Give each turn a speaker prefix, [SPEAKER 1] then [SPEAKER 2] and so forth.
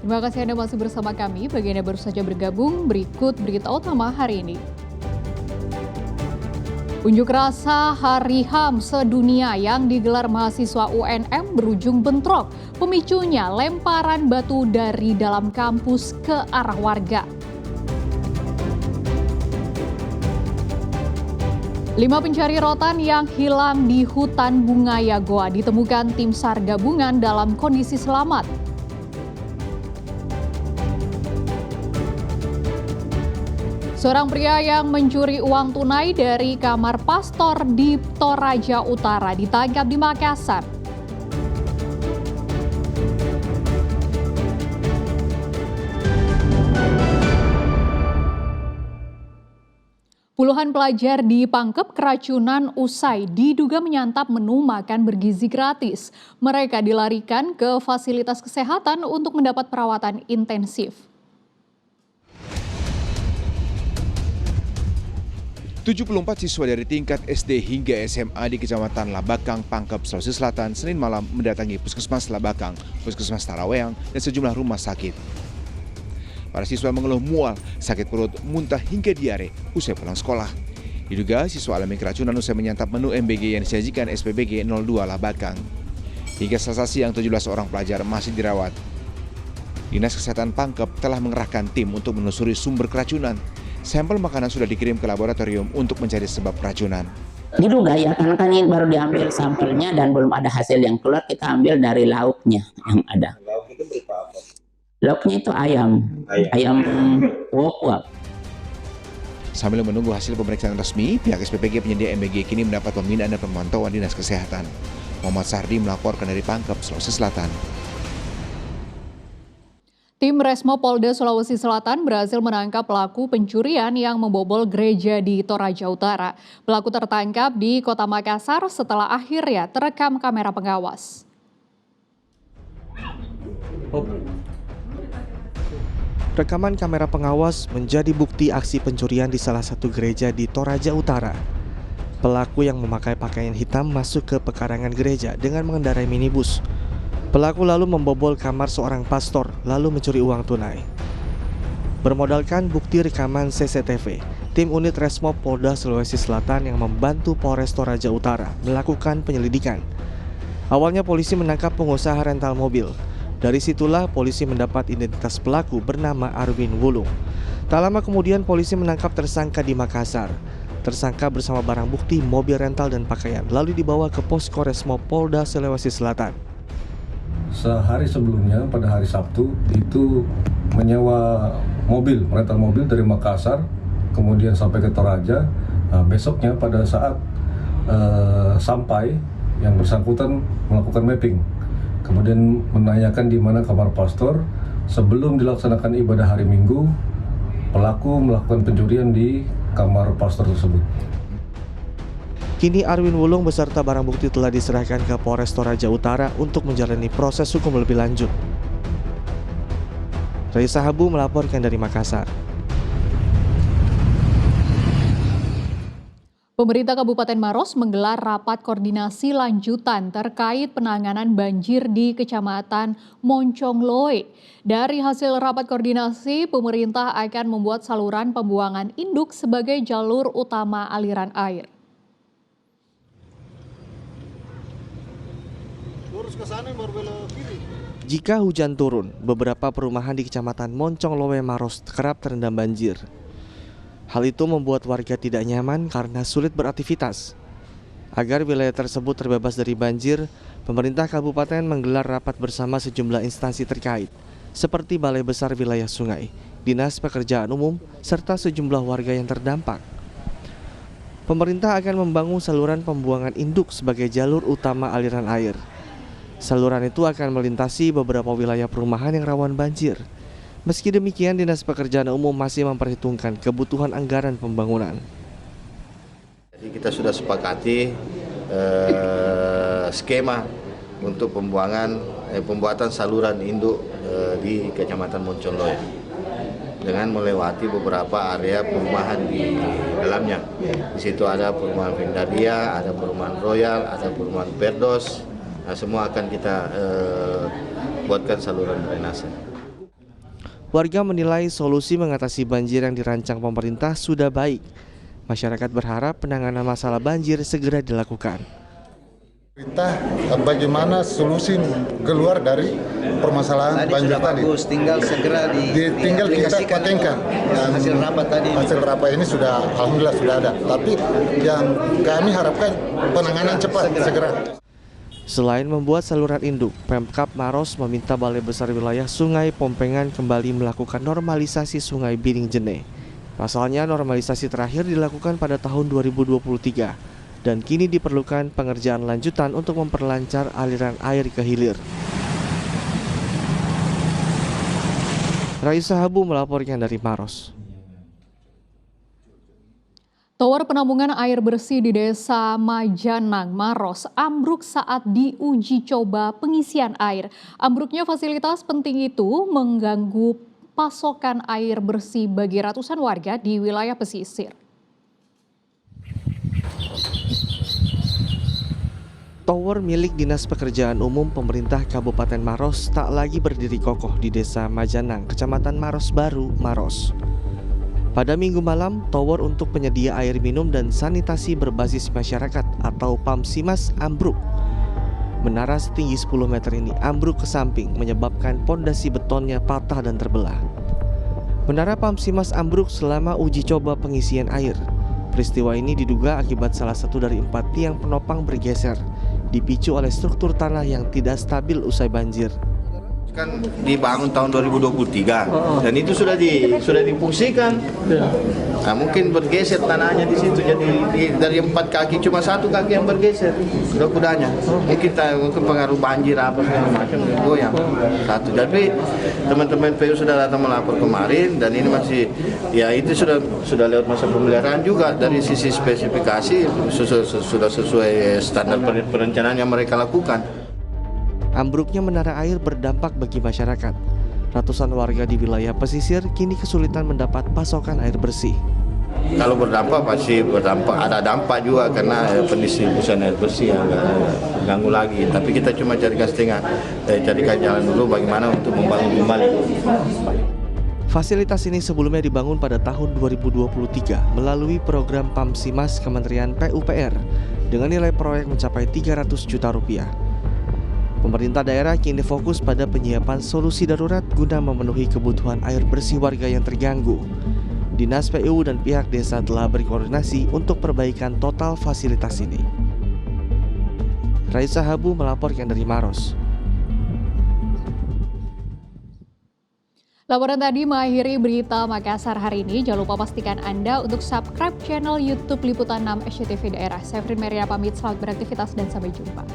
[SPEAKER 1] Terima kasih Anda masih bersama kami. Bagi Anda baru saja bergabung, berikut berita utama hari ini. Unjuk rasa Hari HAM sedunia yang digelar mahasiswa UNM berujung bentrok. Pemicunya lemparan batu dari dalam kampus ke arah warga. 5 pencari rotan yang hilang di hutan Bungaya Goa ditemukan tim SAR gabungan dalam kondisi selamat. Seorang pria yang mencuri uang tunai dari kamar pastor di Toraja Utara ditangkap di Makassar. Puluhan pelajar di Pangkep keracunan usai diduga menyantap menu makan bergizi gratis. Mereka dilarikan ke fasilitas kesehatan untuk mendapat perawatan intensif.
[SPEAKER 2] 74 siswa dari tingkat SD hingga SMA di Kecamatan Labakang, Pangkep, Sulawesi Selatan, Senin malam mendatangi Puskesmas Labakang, Puskesmas Taraweang, dan sejumlah rumah sakit. Para siswa mengeluh mual, sakit perut, muntah hingga diare usai pulang sekolah. Diduga siswa alami keracunan usai menyantap menu MBG yang disajikan SPBG 02 Labakang. Hingga Selasa siang 17 orang pelajar masih dirawat. Dinas Kesehatan Pangkep telah mengerahkan tim untuk menelusuri sumber keracunan. Sampel makanan sudah dikirim ke laboratorium untuk mencari sebab keracunan.
[SPEAKER 3] Diduga ya, karena kan ini baru diambil sampelnya dan belum ada hasil yang keluar, kita ambil dari lauknya yang ada.
[SPEAKER 4] Lauk itu berupa apa?
[SPEAKER 3] Lauknya itu ayam wok-wok.
[SPEAKER 2] Sambil menunggu hasil pemeriksaan resmi, pihak SPBG penyedia MBG kini mendapat pembinaan dan pemantauan Dinas Kesehatan. Muhammad Sardi melaporkan dari Pangkep, Sulawesi Selatan.
[SPEAKER 1] Tim Resmo Polda Sulawesi Selatan berhasil menangkap pelaku pencurian yang membobol gereja di Toraja Utara. Pelaku tertangkap di Kota Makassar setelah akhirnya terekam kamera pengawas.
[SPEAKER 5] Rekaman kamera pengawas menjadi bukti aksi pencurian di salah satu gereja di Toraja Utara. Pelaku yang memakai pakaian hitam masuk ke pekarangan gereja dengan mengendarai minibus. Pelaku lalu membobol kamar seorang pastor, lalu mencuri uang tunai. Bermodalkan bukti rekaman CCTV, tim unit Resmo Polda Sulawesi Selatan yang membantu Polres Toraja Utara melakukan penyelidikan. Awalnya polisi menangkap pengusaha rental mobil. Dari situlah polisi mendapat identitas pelaku bernama Arwin Wulung. Tak lama kemudian polisi menangkap tersangka di Makassar. Tersangka bersama barang bukti mobil rental dan pakaian lalu dibawa ke posko Resmo Polda Sulawesi Selatan.
[SPEAKER 6] Sehari sebelumnya pada hari Sabtu itu menyewa rental mobil dari Makassar, kemudian sampai ke Toraja. Besoknya pada saat sampai, yang bersangkutan melakukan mapping, kemudian menanyakan di mana kamar pastor. Sebelum dilaksanakan ibadah hari Minggu, pelaku melakukan pencurian di kamar pastor tersebut.
[SPEAKER 5] Kini Arwin Wulung beserta barang bukti telah diserahkan ke Polres Toraja Utara untuk menjalani proses hukum lebih lanjut. Raisa Habu melaporkan dari Makassar.
[SPEAKER 1] Pemerintah Kabupaten Maros menggelar rapat koordinasi lanjutan terkait penanganan banjir di Kecamatan Moncongloe. Dari hasil rapat koordinasi, pemerintah akan membuat saluran pembuangan induk sebagai jalur utama aliran air.
[SPEAKER 5] Jika hujan turun, beberapa perumahan di Kecamatan Moncongloe Maros kerap terendam banjir. Hal itu membuat warga tidak nyaman karena sulit beraktivitas. Agar wilayah tersebut terbebas dari banjir, pemerintah kabupaten menggelar rapat bersama sejumlah instansi terkait, seperti Balai Besar Wilayah Sungai, Dinas Pekerjaan Umum, serta sejumlah warga yang terdampak. Pemerintah akan membangun saluran pembuangan induk sebagai jalur utama aliran air. Saluran itu akan melintasi beberapa wilayah perumahan yang rawan banjir. Meski demikian, Dinas Pekerjaan Umum masih memperhitungkan kebutuhan anggaran pembangunan.
[SPEAKER 4] Jadi kita sudah sepakati skema untuk pembuatan saluran induk di Kecamatan Moncongloe dengan melewati beberapa area perumahan di dalamnya. Di situ ada perumahan Vindaria, ada perumahan Royal, ada perumahan Perdos. Nah, semua akan kita buatkan saluran drainase.
[SPEAKER 5] Warga menilai solusi mengatasi banjir yang dirancang pemerintah sudah baik. Masyarakat berharap penanganan masalah banjir segera dilakukan.
[SPEAKER 7] Pemerintah bagaimana solusi keluar dari permasalahan banjir tadi.
[SPEAKER 8] Bagus, tinggal segera
[SPEAKER 7] Tinggal kita patenkan.
[SPEAKER 8] Hasil rapat tadi.
[SPEAKER 7] Hasil rapat ini sudah, alhamdulillah sudah ada. Tapi yang kami harapkan penanganan cepat, segera.
[SPEAKER 5] Selain membuat saluran induk, Pemkab Maros meminta Balai Besar Wilayah Sungai Pompengan kembali melakukan normalisasi Sungai Biring Jene. Pasalnya normalisasi terakhir dilakukan pada tahun 2023. Dan kini diperlukan pengerjaan lanjutan untuk memperlancar aliran air ke hilir. Raisa Habu melaporkan dari Maros.
[SPEAKER 1] Tower penampungan air bersih di Desa Majanang, Maros, ambruk saat diuji coba pengisian air. Ambruknya fasilitas penting itu mengganggu pasokan air bersih bagi ratusan warga di wilayah pesisir.
[SPEAKER 5] Tower milik Dinas Pekerjaan Umum Pemerintah Kabupaten Maros tak lagi berdiri kokoh di Desa Majanang, Kecamatan Maros Baru, Maros. Pada Minggu malam, tower untuk penyedia air minum dan sanitasi berbasis masyarakat atau PAMSIMAS ambruk. Menara setinggi 10 meter ini ambruk ke samping menyebabkan pondasi betonnya patah dan terbelah. Menara PAMSIMAS ambruk selama uji coba pengisian air. Peristiwa ini diduga akibat salah satu dari 4 tiang penopang bergeser, dipicu oleh struktur tanah yang tidak stabil usai banjir.
[SPEAKER 4] Kan dibangun tahun 2023 dan itu sudah difungsikan. Nah, mungkin bergeser tanahnya di situ, jadi dari 4 kaki cuma 1 kaki yang bergeser kudanya. Mungkin pengaruh banjir apa segala macam goyang satu. Tapi teman-teman PU sudah datang melapor kemarin dan ini masih ya itu sudah lewat masa pemeliharaan juga. Dari sisi spesifikasi sudah sesuai standar perencanaan yang mereka lakukan.
[SPEAKER 5] Ambruknya menara air berdampak bagi masyarakat. Ratusan warga di wilayah pesisir kini kesulitan mendapat pasokan air bersih.
[SPEAKER 4] Kalau berdampak pasti berdampak, ada dampak juga karena pendistribusian air bersih yang ganggu lagi. Tapi kita cuma carikan jalan dulu bagaimana untuk membangun kembali.
[SPEAKER 5] Fasilitas ini sebelumnya dibangun pada tahun 2023 melalui program PAMSIMAS Kementerian PUPR dengan nilai proyek mencapai 300 juta rupiah. Pemerintah daerah kini fokus pada penyiapan solusi darurat guna memenuhi kebutuhan air bersih warga yang terganggu. Dinas PU dan pihak desa telah berkoordinasi untuk perbaikan total fasilitas ini. Raisa Habu melaporkan dari Maros.
[SPEAKER 1] Laporan tadi mengakhiri berita Makassar hari ini. Jangan lupa pastikan Anda untuk subscribe channel YouTube Liputan 6 SCTV Daerah. Saya Frin Meria pamit, selamat beraktivitas dan sampai jumpa.